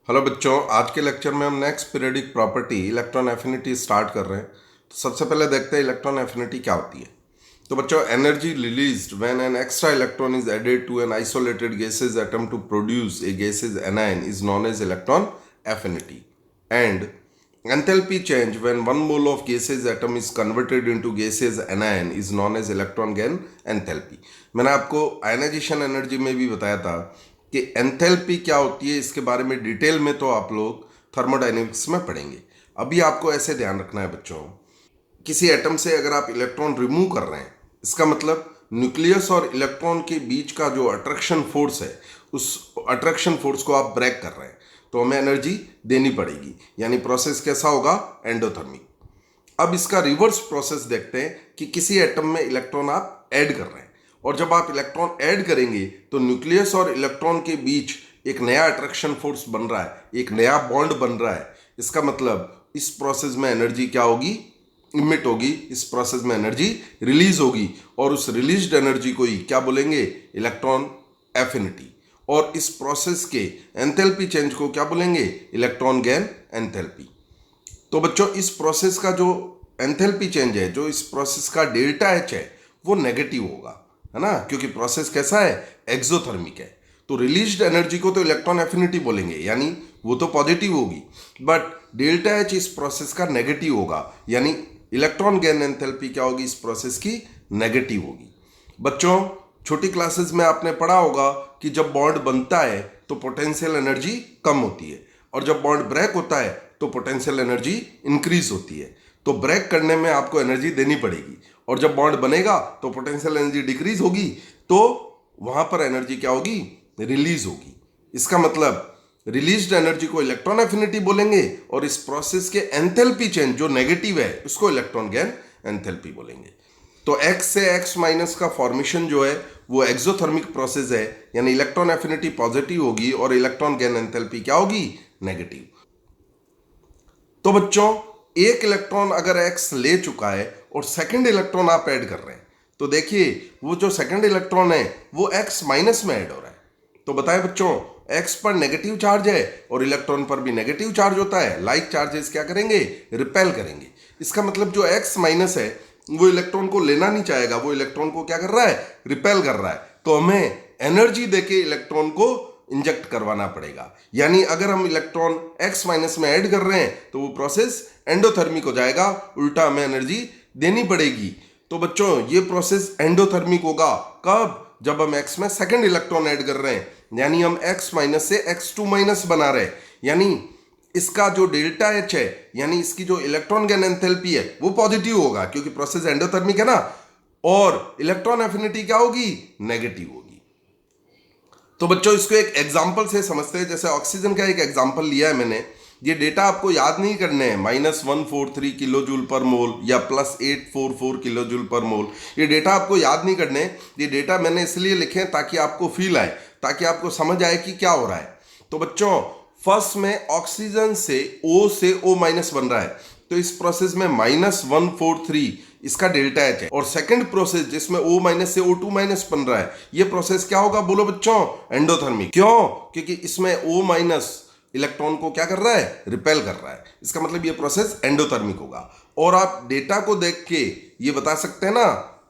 Hello बच्चों, आज के लेक्चर में हम next periodic property electron affinity start कर रहे हैं। तो सबसे पहले देखते हैं इलेक्ट्रॉन एफिनिटी क्या होती है। तो बच्चों, energy released when an extra electron is added to an isolated gaseous atom to produce a gaseous anion is known as electron affinity. And enthalpy change when one mole of gaseous atom is converted into gaseous anion is known as electron gain enthalpy। मैंने आपको ionization energy में भी बताया था कि enthalpy क्या होती है। इसके बारे में डिटेल में तो आप लोग थर्मोडायनेमिक्स में पढ़ेंगे। अभी आपको ऐसे ध्यान रखना है बच्चों, किसी एटम से अगर आप इलेक्ट्रॉन रिमूव कर रहे हैं, इसका मतलब न्यूक्लियस और इलेक्ट्रॉन के बीच का जो अट्रैक्शन फोर्स है, उस अट्रैक्शन फोर्स को आप ब्रेक कर रहे हैं, तो हमें एनर्जी देनी पड़ेगी। यानी प्रोसेस कैसा होगा? एंडोथर्मिक। अब इसका रिवर्स प्रोसेस देखते हैं कि किसी एटम में इलेक्ट्रॉन आप ऐड कर रहे हैं, और जब आप इलेक्ट्रॉन ऐड करेंगे तो न्यूक्लियस और इलेक्ट्रॉन के बीच एक नया अट्रैक्शन फोर्स बन रहा है, एक नया बॉन्ड बन रहा है। इसका मतलब इस प्रोसेस में एनर्जी क्या होगी? इमिट होगी। इस प्रोसेस में एनर्जी रिलीज होगी, और उस रिलीज्ड एनर्जी को ही क्या बोलेंगे? Electron affinity. और इस प्रोसेस के एंथैल्पी चेंज को क्या बोलेंगे? Electron gain enthalpy. तो बच्चों, इस प्रोसेस का जो एंथैल्पी चेंज है, जो इस प्रोसेस का डेल्टा एच है, वो नेगेटिव होगा, है ना, क्योंकि प्रोसेस कैसा है? एक्सोथर्मिक है। तो रिलीज्ड एनर्जी को तो इलेक्ट्रॉन एफिनिटी बोलेंगे, यानी वो तो पॉजिटिव होगी, बट डेल्टा एच इस प्रोसेस का नेगेटिव होगा, यानी इलेक्ट्रॉन गेन एंथैल्पी क्या होगी? इस प्रोसेस की नेगेटिव होगी। बच्चों, छोटी क्लासेस में आपने पढ़ा होगा कि जब बॉन्ड बनता है तो पोटेंशियल एनर्जी कम होती है, और जब बॉन्ड ब्रेक होता है तो पोटेंशियल एनर्जी इंक्रीज होती है। तो ब्रेक करने में आपको एनर्जी देनी पड़ेगी, और जब बॉन्ड बनेगा तो पोटेंशियल एनर्जी डिक्रीज होगी, तो वहां पर एनर्जी क्या होगी? रिलीज होगी। इसका मतलब रिलीज्ड एनर्जी को इलेक्ट्रॉन एफिनिटी बोलेंगे, और इस प्रोसेस के एंथैल्पी चेंज जो नेगेटिव है उसको इलेक्ट्रॉन गेन एंथैल्पी बोलेंगे। तो x से x माइनस का फॉर्मेशन जो है वो एक्सोथर्मिक प्रोसेस है, यानी इलेक्ट्रॉन एफिनिटी पॉजिटिव होगी और इलेक्ट्रॉन गेन एंथैल्पी क्या होगी? नेगेटिव। तो बच्चों, एक इलेक्ट्रॉन अगर x ले चुका है और सेकंड इलेक्ट्रॉन आप ऐड कर रहे हैं, तो देखिए वो जो सेकंड इलेक्ट्रॉन है वो x माइनस में ऐड हो रहा है। तो बताएं बच्चों, x पर नेगेटिव चार्ज है और इलेक्ट्रॉन पर भी नेगेटिव चार्ज होता है। लाइक चार्जेस क्या करेंगे? रिपेल करेंगे। इसका मतलब जो x माइनस है वो इलेक्ट्रॉन को लेना नहीं चाहेगा, वो इलेक्ट्रॉन को क्या कर रहा है? रिपेल कर रहा है। तो हमें एनर्जी देके इलेक्ट्रॉन को इंजेक्ट करवाना पड़ेगा। यानी अगर हम इलेक्ट्रॉन x माइनस में ऐड कर रहे हैं तो वो प्रोसेस एंडोथर्मिक हो जाएगा, उल्टा हमें एनर्जी देनी पड़ेगी। तो बच्चों, ये प्रोसेस एंडोथर्मिक होगा कब? जब हम x में सेकंड इलेक्ट्रॉन ऐड कर रहे हैं, यानी हम x माइनस से x2 माइनस बना रहे हैं। यानी इसका जो डेल्टा एच है, यानी इसकी जो इलेक्ट्रॉन गेन एंथैल्पी है, वो पॉजिटिव होगा, क्योंकि प्रोसेस एंडोथर्मिक है ना, और इलेक्ट्रॉन एफिनिटी क्या होगी? नेगेटिव होगी। तो बच्चों, इसको एक एग्जांपल से समझते हैं। जैसे ऑक्सीजन का एक एग्जांपल लिया है मैंने। ये डेटा आपको याद नहीं करने हैं, -143 किलो जूल पर मोल या +844 किलो जूल पर मोल। ये डेटा आपको याद नहीं करने। ये डेटा मैंने इसलिए लिखे हैं ताकि आपको फील आए, ताकि आपको समझ आए कि क्या हो रहा है। तो बच्चों, फर्स्ट में ऑक्सीजन से O माइनस बन रहा है, तो इस प्रोसेस में -143 इसका डेल्टा एच है। और सेकंड प्रोसेस जिसमें O माइनस से O2 माइनस बन रहा है, ये प्रोसेस क्या होगा? बोलो बच्चों, एंडोथर्मिक। क्यों? क्योंकि इसमें O माइनस इलेक्ट्रॉन को क्या कर रहा है? रिपेल कर रहा है। इसका मतलब ये प्रोसेस एंडोथर्मिक होगा। और आप डेटा को देख के ये बता सकते हैं ना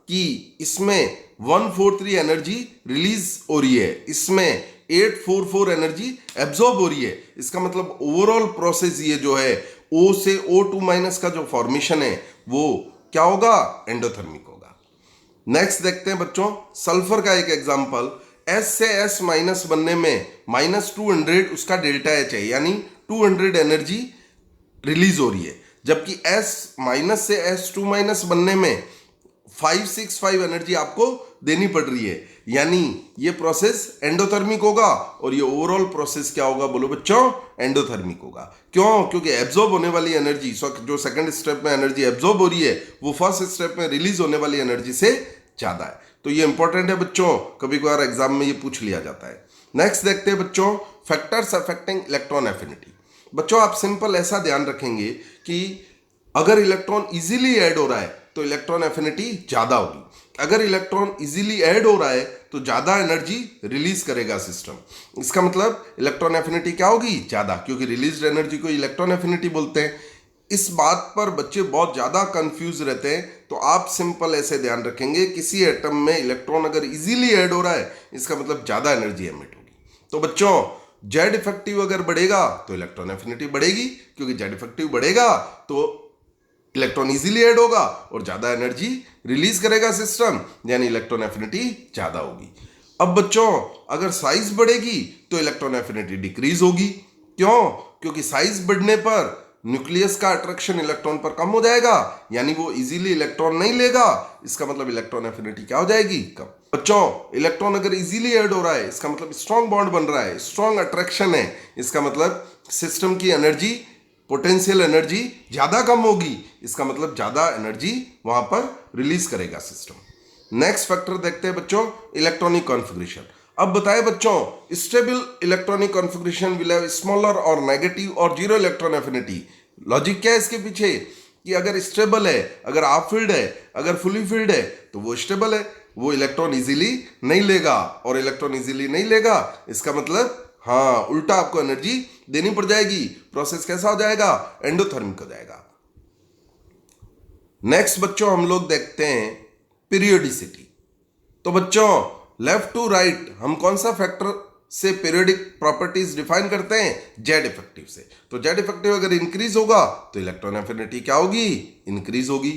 कि इसमें 143 एनर्जी रिलीज हो रही है, इसमें 844 एनर्जी एब्जॉर्ब हो रही है। इसका मतलब ओवरऑल प्रोसेस ये जो है O से O2 माइनस का जो फॉर्मेशन है वो क्या होगा? एंडोथर्मिक होगा। नेक्स्ट देखते हैं बच्चों, सल्फर का एक एग्जांपल। S से S माइनस बनने में -200 उसका डेल्टा एच है, यानी 200 एनर्जी रिलीज हो रही है, जबकि S माइनस से S2 माइनस बनने में 565 एनर्जी आपको देनी पड़ रही है। यानी ये प्रोसेस एंडोथर्मिक होगा, और ये ओवरऑल प्रोसेस क्या होगा? बोलो बच्चों, एंडोथर्मिक होगा। क्यों? क्योंकि एब्जॉर्ब होने वाली एनर्जी, जो सेकंड स्टेप में एनर्जी एब्जॉर्ब हो रही है, वो फर्स्ट स्टेप में रिलीज होने वाली एनर्जी से ज्यादा है। तो ये इंपॉर्टेंट है बच्चों, कभी कभार एग्जाम में ये पूछ लिया जाता है। नेक्स्ट देखते हैं बच्चों, फैक्टर्स अफेक्टिंग इलेक्ट्रॉन एफिनिटी। बच्चों, आप सिंपल ऐसा ध्यान रखेंगे कि अगर इलेक्ट्रॉन इजीली ऐड हो रहा है तो इलेक्ट्रॉन एफिनिटी ज़्यादा होगी। अगर इलेक्ट्रॉन इजीली ऐड हो रहा है तो ज़्यादा एनर्जी रिलीज करेगा सिस्टम। इसका मतलब इलेक्ट्रॉन एफिनिटी क्या होगी? ज़्यादा, क्योंकि रिलीज एनर्जी को इलेक्ट्रॉन एफिनिटी बोलते हैं। इस बात पर बच्चे बहुत ज़्यादा कंफ्यूज रहते हैं, तो आप सिंपल ऐसे ध्यान रखेंगे, किसी एटम में इलेक्ट्रॉन अगर इजीली ऐड हो रहा है इसका मतलब ज़्यादा एनर्जी एमिट होगी। तो बच्चों जेड इफेक्टिव अगर बढ़ेगा तो इलेक्ट्रॉन एफिनिटी बढ़ेगी, क्योंकि जेड इफेक्टिव बढ़ेगा तो इलेक्ट्रॉन इजीली ऐड होगा और ज़्यादा एनर्जी रिलीज करेगा सिस्टम, यानी इलेक्ट्रॉन एफिनिटी ज़्यादा होगी। अब बच्चों अगर साइज बढ़ेगी तो इलेक्ट्रॉन एफिनिटी डिक्रीज होगी। क्यों? क्योंकि साइज बढ़ने पर न्यूक्लियस का अट्रैक्शन इलेक्ट्रॉन पर कम हो जाएगा, यानी वो इजीली इलेक्ट्रॉन नहीं लेगा। इसका मतलब इलेक्ट्रॉन एफिनिटी क्या हो जाएगी? कम। बच्चों इलेक्ट्रॉन अगर इजीली ऐड हो रहा है इसका मतलब स्ट्रॉन्ग बॉन्ड बन रहा है, स्ट्रॉन्ग अट्रैक्शन है, इसका मतलब सिस्टम की एनर्जी, पोटेंशियल एनर्जी ज़्यादा कम होगी, इसका मतलब ज़्यादा एनर्जी वहां पर रिलीज करेगा सिस्टम। नेक्स्ट फैक्टर देखते हैं बच्चों, इलेक्ट्रॉनिक कॉन्फ़िगरेशन। अब बताए बच्चों, stable electronic configuration will have smaller और नेगेटिव और जीरो इलेक्ट्रॉन एफिनिटी। लॉजिक क्या है इसके पीछे? कि अगर स्टेबल है, अगर हाफ फील्ड है, अगर फुली फील्ड है तो वो स्टेबल है, वो इलेक्ट्रॉन इजीली नहीं लेगा, और इलेक्ट्रॉन इजीली नहीं लेगा इसका मतलब हाँ उल्टा आपको एनर्जी देनी पड़ जाएगी। प्रोसेस कैसा हो जाएगा? एंडोथर्मिक हो जाएगा। नेक्स्ट बच्चों हम लोग देखते हैं पीरियोडिसिटी। तो बच्चों लेफ्ट टू राइट हम कौन सा फैक्टर से पीरियोडिक प्रॉपर्टीज डिफाइन करते हैं? जेड इफेक्टिव से। तो जेड इफेक्टिव अगर इंक्रीज होगा तो इलेक्ट्रॉन एफिनिटी क्या होगी? इंक्रीज होगी।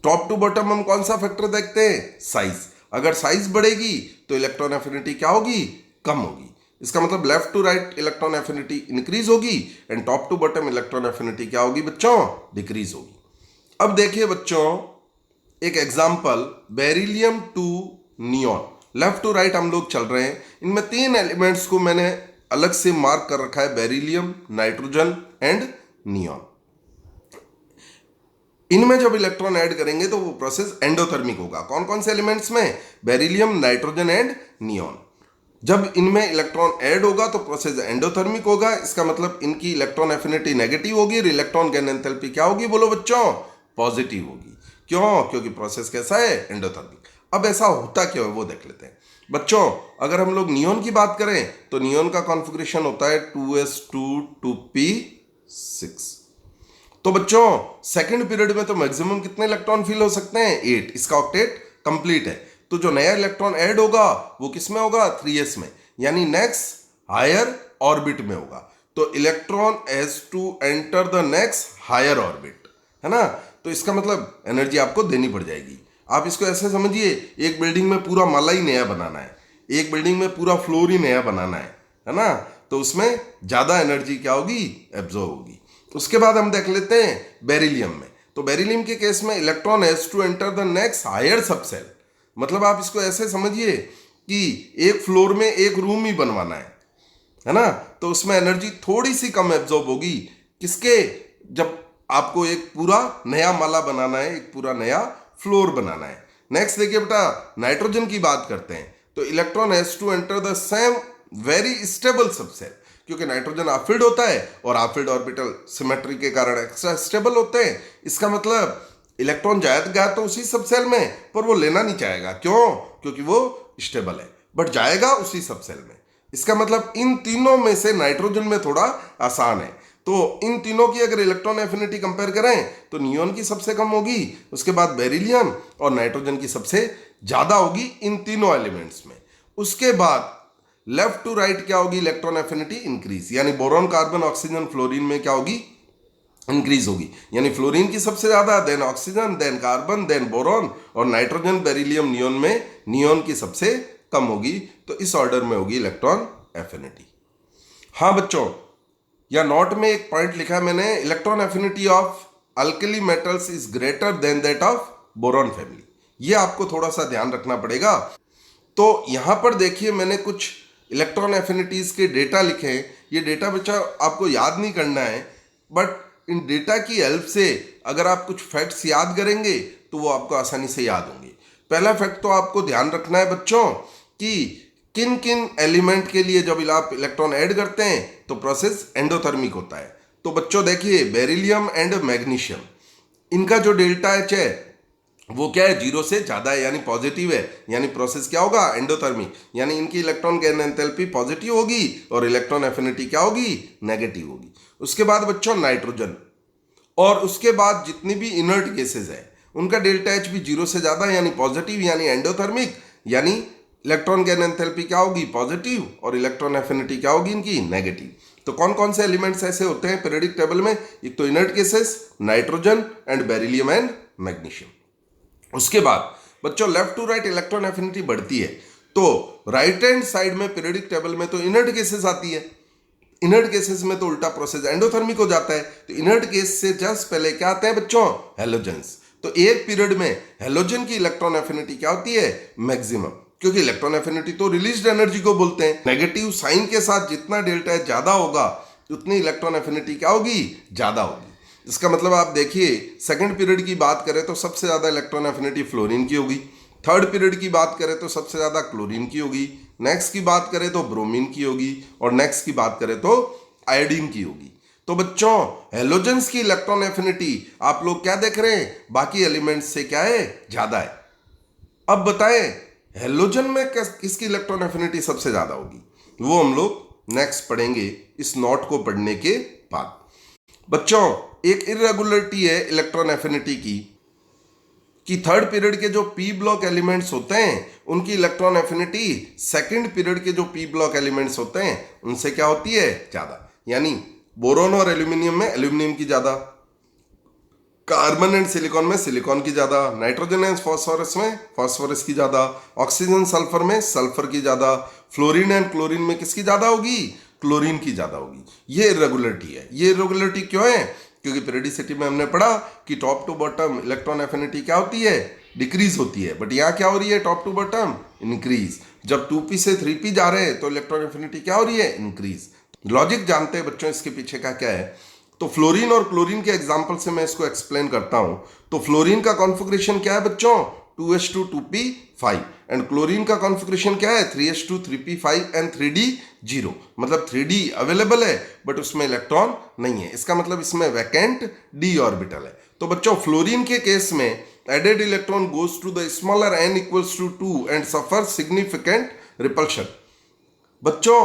टॉप टू बॉटम हम कौन सा फैक्टर देखते हैं? साइज। अगर साइज बढ़ेगी तो इलेक्ट्रॉन एफिनिटी क्या होगी? कम होगी। इसका मतलब left to right electron affinity increase होगी and top to bottom electron affinity क्या होगी बच्चों? डिक्रीज होगी। अब देखिए बच्चों एक example, beryllium to neon. Left to right हम लोग चल रहे हैं, इनमें तीन एलिमेंट्स को मैंने अलग से मार्क कर रखा है, बेरिलियम, नाइट्रोजन एंड नियॉन। इनमें जब इलेक्ट्रॉन ऐड करेंगे तो वो प्रोसेस एंडोथर्मिक होगा। कौन कौन से एलिमेंट्स में? Beryllium, nitrogen and neon. जब इनमें इलेक्ट्रॉन ऐड होगा तो प्रोसेस एंडोथर्मिक होगा। इसका मतलब इनकी इलेक्ट्रॉन एफिनिटी नेगेटिव होगी और इलेक्ट्रॉन गेन एंथैल्पी क्या होगी बोलो बच्चों? पॉजिटिव होगी। क्यों? क्योंकि प्रोसेस कैसा है? एंडोथर्मिक। अब ऐसा होता क्यों है वो देख लेते हैं बच्चों। अगर हम लोग नियॉन की बात करें तो नियॉन का कॉन्फ़िगरेशन होता है 2s2 2p6। तो बच्चों सेकंड पीरियड में तो मैक्सिमम कितने इलेक्ट्रॉन फिल हो सकते हैं? 8। इसका ऑक्टेट कंप्लीट है। तो जो नया इलेक्ट्रॉन ऐड होगा वो किस में होगा? 3s में, यानी नेक्स्ट हायर ऑर्बिट में होगा। तो electron has to enter the next higher orbit, है ना। तो इसका मतलब एनर्जी आपको देनी पड़ जाएगी। आप इसको ऐसे समझिए, एक बिल्डिंग में पूरा माला ही नया बनाना है, एक बिल्डिंग में पूरा फ्लोर ही नया बनाना है ना। तो उसमें ज़्यादा एनर्जी क्या होगी? एब्जॉर्ब होगी। उसके बाद हम देख लेते हैं बेरिलियम में। तो बेरिलियम के केस में electron has to enter the next higher subshell. मतलब आप इसको ऐसे समझिए कि एक फ्लोर में एक रूम ही बनवाना है ना। तो उसमें एनर्जी थोड़ी सी कम एब्जॉर्ब होगी। किसके? जब आपको एक पूरा नया माला बनाना है, एक पूरा नया फ्लोर बनाना है। नेक्स्ट देखिए बेटा, नाइट्रोजन की बात करते हैं। तो electron has to enter the same very stable subshell, क्योंकि नाइट्रोजन हाफ-फील्ड होता है और हाफ-फील्ड ऑर्बिटल सिमेट्री के कारण एक्स्ट्रा स्टेबल होते हैं। इसका मतलब इलेक्ट्रॉन जाएगा तो उसी सबसेल में, पर वो लेना नहीं चाहेगा। क्यों? क्योंकि वो स्टेबल है, बट जाएगा उसी सबसेल में। इसका मतलब इन तीनों में से नाइट्रोजन में थोड़ा आसान है। तो इन तीनों की अगर इलेक्ट्रॉन एफिनिटी कंपेयर करें तो नियॉन की सबसे कम होगी, उसके बाद बेरिलियम और नाइट्रोजन की सबसे ज़्यादा होगी इन तीनों एलिमेंट्स में। उसके बाद लेफ्ट टू राइट क्या होगी? इलेक्ट्रॉन एफिनिटी इंक्रीज, यानी बोरॉन, कार्बन, ऑक्सीजन, फ्लोरीन में क्या होगी? इंक्रीज होगी। यानी फ्लोरीन की सबसे ज़्यादा, then oxygen, then carbon, then boron, और नाइट्रोजन, बेरिलियम, नियॉन में नियॉन की सबसे कम होगी। तो इस ऑर्डर में होगी इलेक्ट्रॉन एफिनिटी। हाँ बच्चों, या नोट में एक पॉइंट लिखा है मैंने, electron affinity of alkali metals is greater than that of boron family. ये आपको थोड़ा सा ध्यान रखना पड़ेगा। तो यहाँ पर देखिए मैंने कुछ इलेक्ट्रॉन एफिनिटीज के डेटा लिखे हैं। ये डेटा बच्चा आपको याद नहीं करना है, बट इन डेटा की हेल्प से अगर आप कुछ फैक्ट्स याद करेंगे तो वो आपको आसानी से याद होंगे। पहला फैक्ट तो आपको ध्यान रखना है बच्चों कि किन किन एलिमेंट के लिए जब आप इलेक्ट्रॉन ऐड करते हैं तो प्रोसेस एंडोथर्मिक होता है। तो बच्चों देखिए बेरिलियम एंड मैग्नीशियम, इनका जो डेल्टा एच है वो क्या है, जीरो से ज्यादा है यानी पॉजिटिव है, यानी प्रोसेस क्या होगा, एंडोथर्मिक, यानी इनकी इलेक्ट्रॉन गेन एंथैल्पी पॉजिटिव होगी और इलेक्ट्रॉन एफिनिटी क्या होगी, नेगेटिव होगी। उसके बाद बच्चों नाइट्रोजन, और उसके बाद जितनी भी इनर्ट गैसेज है उनका डेल्टा एच भी जीरो से ज्यादा है यानी पॉजिटिव, यानी एंडोथर्मिक, यानी इलेक्ट्रॉन गेन एंथैल्पी क्या होगी, पॉजिटिव, और इलेक्ट्रॉन एफिनिटी क्या होगी इनकी, नेगेटिव। तो कौन कौन से एलिमेंट्स ऐसे होते हैं पीरियोडिक टेबल में, एक तो inert gases, nitrogen and beryllium and magnesium. उसके बाद बच्चों left to right electron affinity बढ़ती है, तो राइट हैंड साइड में पीरियोडिक टेबल में तो इनर्ट गैसेस आती है, इनर्ट गैसेस में तो उल्टा प्रोसेस एंडोथर्मिक हो जाता है। तो इनर्ट गैस से जस्ट पहले क्या आते हैं बच्चों, हेलोजेंस। तो एक पीरियड में हेलोजन की इलेक्ट्रॉन एफिनिटी क्या होती है, मैक्सिमम, क्योंकि इलेक्ट्रॉन एफिनिटी तो रिलीज्ड एनर्जी को बोलते हैं। नेगेटिव साइन के साथ जितना डेल्टा एच ज्यादा होगा उतनी इलेक्ट्रॉन एफिनिटी क्या होगी, ज्यादा होगी। इसका मतलब आप देखिए सेकंड पीरियड की बात करें तो सबसे ज्यादा इलेक्ट्रॉन एफिनिटी फ्लोरीन की होगी, थर्ड पीरियड की बात करें तो सबसे ज्यादा क्लोरीन की होगी, नेक्स्ट की बात करें तो ब्रोमीन की होगी, और नेक्स्ट की बात करें तो आयोडीन की होगी। तो बच्चों हेलोजेंस की इलेक्ट्रॉन एफिनिटी आप लोग क्या देख रहे हैं, बाकी एलिमेंट्स से क्या है, ज्यादा है। अब बताएं हेलोजन में किसकी इलेक्ट्रॉन एफिनिटी सबसे ज्यादा होगी, वो हम लोग नेक्स्ट पढ़ेंगे इस नोट को पढ़ने के बाद। बच्चों एक इरेगुलरिटी है इलेक्ट्रॉन एफिनिटी की कि थर्ड पीरियड के जो पी ब्लॉक एलिमेंट्स होते हैं उनकी इलेक्ट्रॉन एफिनिटी सेकंड पीरियड के जो पी ब्लॉक एलिमेंट्स होते हैं उनसे क्या होती है, ज्यादा। यानी बोरोन और एल्यूमिनियम में एल्यूमिनियम की ज्यादा, कार्बन एंड सिलिकॉन में सिलिकॉन की ज्यादा, नाइट्रोजन एंड फास्फोरस में फास्फोरस की ज्यादा, ऑक्सीजन सल्फर में सल्फर की ज्यादा, फ्लोरीन एंड क्लोरीन में किसकी ज्यादा होगी, क्लोरीन की ज्यादा होगी। ये इरेगुलरिटी है। ये इरेगुलरिटी क्यों है, क्योंकि पीरियोडिसिटी में हमने पढ़ा कि top to bottom electron affinity क्या होती है, डिक्रीज होती है, बट यहाँ क्या हो रही है, टॉप टू बॉटम इंक्रीज। जब 2p से 3p जा रहे हैं तो इलेक्ट्रॉन एफिनिटी क्या हो रही है, इंक्रीज। लॉजिक जानते हैं बच्चों इसके पीछे का क्या है। तो फ्लोरीन और क्लोरीन के एग्जांपल से मैं इसको एक्सप्लेन करता हूं। तो फ्लोरीन का कॉन्फ़िगरेशन क्या है बच्चों, 2s2 2p5, एंड क्लोरीन का कॉन्फ़िगरेशन क्या है, 3s2 3p5 एंड 3d 0। मतलब 3d अवेलेबल है बट उसमें इलेक्ट्रॉन नहीं है, इसका मतलब इसमें वैकेंट d ऑर्बिटल है। तो बच्चों फ्लोरीन के केस में added electron goes to the smaller n equals to 2 and suffer significant repulsion. बच्चों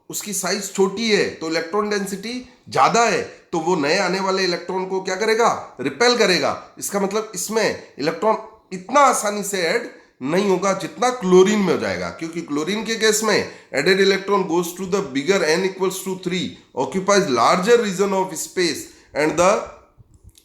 उसकी साइज छोटी है तो इलेक्ट्रॉन डेंसिटी ज्यादा है, तो वो नए आने वाले इलेक्ट्रॉन को क्या करेगा, रिपेल करेगा। इसका मतलब इसमें इलेक्ट्रॉन इतना आसानी से ऐड नहीं होगा जितना क्लोरीन में हो जाएगा, क्योंकि क्लोरीन के केस में added electron goes to the bigger n equals to 3 occupies larger region of space and the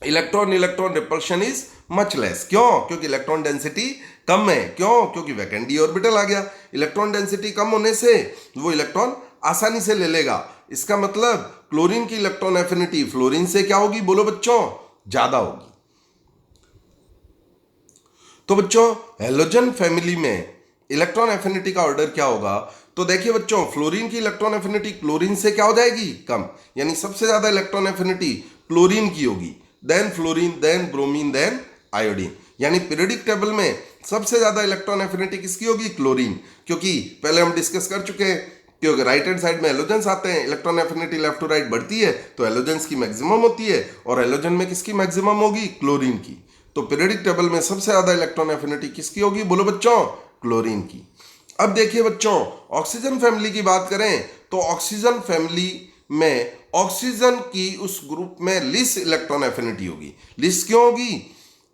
electron repulsion is much less. क्यों, क्योंकि इलेक्ट्रॉन डेंसिटी कम है। क्यों, क्योंकि वैकेंट डी ऑर्बिटल आ गया। इलेक्ट्रॉन डेंसिटी कम होने से वो इलेक्ट्रॉन आसानी से ले लेगा। इसका मतलब क्लोरीन की इलेक्ट्रॉन एफिनिटी फ्लोरीन से क्या होगी, बोलो बच्चों, ज्यादा होगी। तो बच्चों हेलोजन फैमिली में इलेक्ट्रॉन एफिनिटी का ऑर्डर क्या होगा, तो देखिए बच्चों फ्लोरीन की इलेक्ट्रॉन एफिनिटी क्लोरीन से क्या हो जाएगी, कम, यानी सबसे ज्यादा इलेक्ट्रॉन एफिनिटी क्लोरीन की होगी, then fluorine, then bromine, then iodine. यानी पीरियोडिक टेबल में सबसे ज्यादा इलेक्ट्रॉन एफिनिटी किसकी होगी, क्लोरीन, क्योंकि पहले हम डिस्कस कर चुके हैं क्योंकि राइट हैंड साइड में हेलोजेंस आते हैं, electron affinity left to right बढ़ती है तो हेलोजेंस की मैक्सिमम होती है, और हेलोजन में किसकी मैक्सिमम होगी, क्लोरीन की। तो पीरियोडिक टेबल में सबसे ज्यादा इलेक्ट्रॉन एफिनिटी किसकी होगी, बोलो बच्चों, क्लोरीन की। अब देखिए बच्चों ऑक्सीजन फैमिली की बात करें तो ऑक्सीजन फैमिली में ऑक्सीजन की उस ग्रुप में लिस्ट इलेक्ट्रॉन एफिनिटी होगी। लिस्ट क्यों होगी,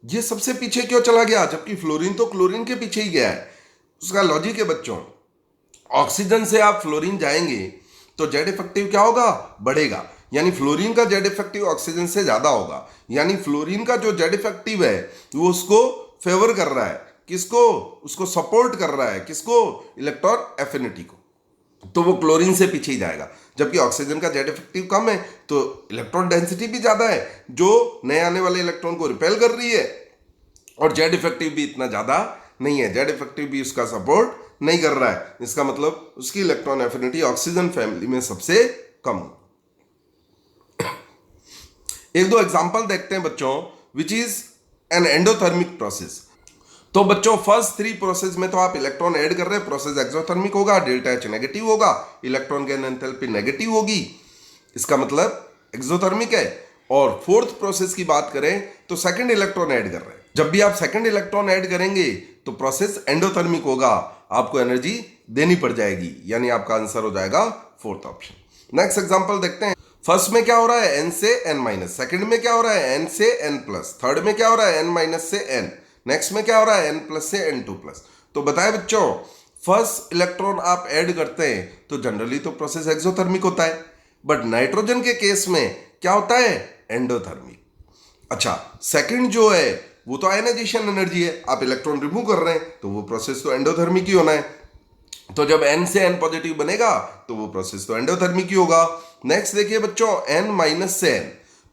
ये सबसे पीछे क्यों चला गया, जबकि फ्लोरीन तो क्लोरीन के पीछे ही गया है। उसका लॉजिक है बच्चों, ऑक्सीजन से आप फ्लोरीन जाएंगे तो जेड इफेक्टिव क्या होगा, बढ़ेगा, यानी फ्लोरीन का जेड इफेक्टिव ऑक्सीजन से ज्यादा होगा, यानी फ्लोरीन का जो जेड इफेक्टिव है वो उसको फेवर कर रहा है, किसको, उसको सपोर्ट कर रहा है, किसको, इलेक्ट्रॉन एफिनिटी को, तो वो क्लोरीन से पीछे ही जाएगा। जबकि ऑक्सीजन का जेड इफेक्टिव कम है तो इलेक्ट्रॉन डेंसिटी भी ज्यादा है, जो नए आने वाले इलेक्ट्रॉन को रिपेल कर रही है, और जेड इफेक्टिव भी इतना ज्यादा नहीं है, जेड इफेक्टिव भी उसका सपोर्ट नहीं कर रहा है। इसका मतलब उसकी इलेक्ट्रॉन एफिनिटी ऑक्सीजन फैमिली में सबसे कम। एक दो एग्जांपल देखते हैं बच्चों, which is an endothermic process. तो बच्चों फर्स्ट 3 प्रोसेस में तो आप इलेक्ट्रॉन ऐड कर रहे हैं, प्रोसेस एक्सोथर्मिक होगा, डेल्टा एच नेगेटिव होगा, इलेक्ट्रॉन गेन एंथैल्पी नेगेटिव होगी, इसका मतलब एक्सोथर्मिक है। और फोर्थ प्रोसेस की बात करें तो सेकंड इलेक्ट्रॉन ऐड कर रहे हैं, जब भी आप सेकंड इलेक्ट्रॉन ऐड करेंगे तो प्रोसेस एंडोथर्मिक होगा, आपको एनर्जी देनी पड़ जाएगी, यानी आपका आंसर हो जाएगा फोर्थ ऑप्शन। नेक्स्ट एग्जांपल देखते हैं। फर्स्ट में क्या हो रहा है, एन से एन माइनस, सेकंड में क्या हो रहा है, एन से एन प्लस, थर्ड में क्या हो रहा है, एन माइनस से एन, नेक्स्ट में क्या हो रहा है, एन प्लस से एन टू प्लस। तो बताए बच्चों, फर्स्ट इलेक्ट्रॉन आप ऐड करते हैं तो जनरली तो प्रोसेस एक्सोथर्मिक होता है, बट नाइट्रोजन के केस में क्या होता है, एंडोथर्मिक। अच्छा, सेकंड जो है वो तो आयनाइजेशन एनर्जी है, आप इलेक्ट्रॉन रिमूव कर रहे हैं तो वो प्रोसेस तो एंडोथर्मिक ही होना है। तो जब n से n पॉजिटिव बनेगा तो वो प्रोसेस तो एंडोथर्मिक ही होगा। नेक्स्ट देखिए बच्चों, n माइनस से n,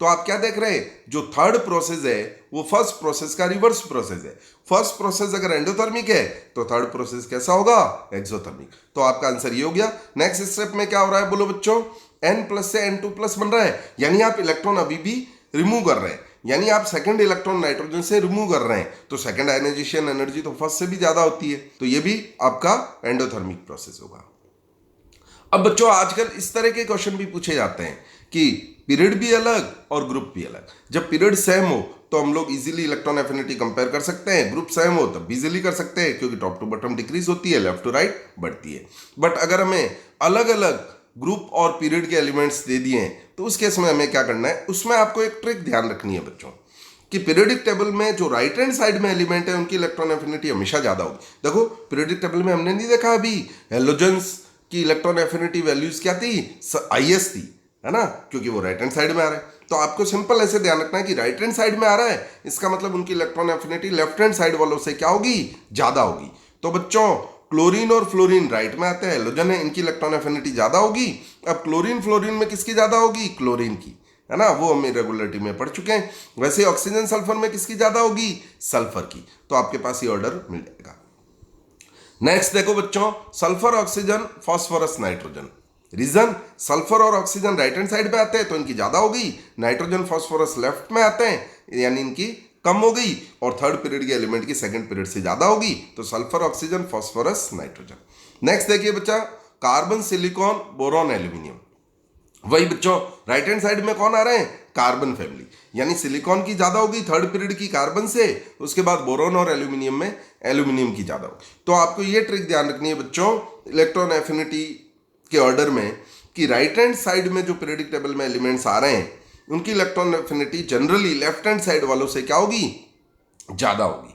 तो आप क्या देख रहे हैं, जो थर्ड प्रोसेस है वो फर्स्ट प्रोसेस का रिवर्स प्रोसेस है। फर्स्ट प्रोसेस अगर एंडोथर्मिक है तो थर्ड प्रोसेस कैसा होगा, एक्सोथर्मिक। तो आपका आंसर ये हो गया। नेक्स्ट स्टेप में क्या हो रहा है, बोलो बच्चों, n प्लस से n2 प्लस बन रहा है, यानी आप इलेक्ट्रॉन अभी भी रिमूव कर रहे हैं, यानी आप सेकंड इलेक्ट्रॉन नाइट्रोजन से रिमूव कर रहे हैं, तो सेकंड आयनाइजेशन एनर्जी तो फर्स्ट से भी ज्यादा होती है, तो ये भी आपका एंडोथर्मिक प्रोसेस होगा। अब बच्चों आजकल इस तरह के क्वेश्चन भी पूछे जाते हैं कि पीरियड भी अलग और ग्रुप भी अलग। जब पीरियड सेम हो तो हम लोग इजीली इलेक्ट्रॉन एफिनिटी कंपेयर कर सकते हैं, ग्रुप सेम हो तब इजीली कर सकते हैं, क्योंकि टॉप टू बॉटम डिक्रीज होती है, लेफ्ट टू राइट बढ़ती है। बट अगर हमें अलग अलग ग्रुप और पीरियड के एलिमेंट्स दे दिए हैं तो उस केस में हमें क्या करना है, उसमें आपको एक ट्रिक ध्यान रखनी है बच्चों, कि पीरियडिक टेबल में जो राइट हैंड साइड में एलिमेंट है उनकी इलेक्ट्रॉन एफिनिटी हमेशा ज्यादा होगी। देखो पीरियडिक टेबल में हमने नहीं देखा अभी हेलोजन्स की इलेक्ट्रॉन एफिनिटी वैल्यूज क्या थी, IS थी, है ना, क्योंकि वो राइट हैंड साइड में आ रहा है। तो आपको सिंपल ऐसे ध्यान रखना है कि राइट हैंड साइड में आ रहा है, इसका मतलब उनकी electron affinity left hand side वालों से क्या होगी, ज्यादा होगी। तो बच्चों क्लोरीन और फ्लोरीन राइट में आते हैं, हेलोजन है, इनकी इलेक्ट्रॉन एफिनिटी ज्यादा होगी। अब क्लोरीन फ्लोरीन में किसकी ज्यादा होगी, क्लोरीन की, है ना, वो हम इरेगुलरिटी में पढ़ चुके हैं। वैसे ऑक्सीजन सल्फर में किसकी ज्यादा होगी, सल्फर की। तो आपके पास ये ऑर्डर मिल जाएगा। नेक्स्ट देखो बच्चों, sulphur oxygen phosphorus nitrogen, region sulphur और ऑक्सीजन राइट हैंड साइड पे आते हैं तो इनकी ज्यादा होगी, नाइट्रोजन फास्फोरस लेफ्ट में आते हैं यानी इनकी कम हो गई, और थर्ड पीरियड के एलिमेंट की सेकंड पीरियड से ज्यादा होगी, तो sulphur oxygen phosphorus nitrogen. Next देखिए बच्चा, कार्बन सिलिकॉन बोरॉन एल्यूमिनियम, वही बच्चों राइट हैंड साइड में कौन आ रहे हैं, कार्बन फैमिली, यानी सिलिकॉन की ज्यादा होगी थर्ड पीरियड की कार्बन से, उसके बाद बोरोन और एल्यूमिनियम में एल्यूमिनियम की ज्यादा होगी। तो आपको ये ट्रिक ध्यान रखनी है बच्चों इलेक्ट्रॉन एफिनिटी के ऑर्डर में, कि राइट हैंड साइड में जो पीरियडिक टेबल में एलिमेंट्स आ रहे हैं उनकी electron affinity generally left hand side वालों से क्या होगी, ज्यादा होगी।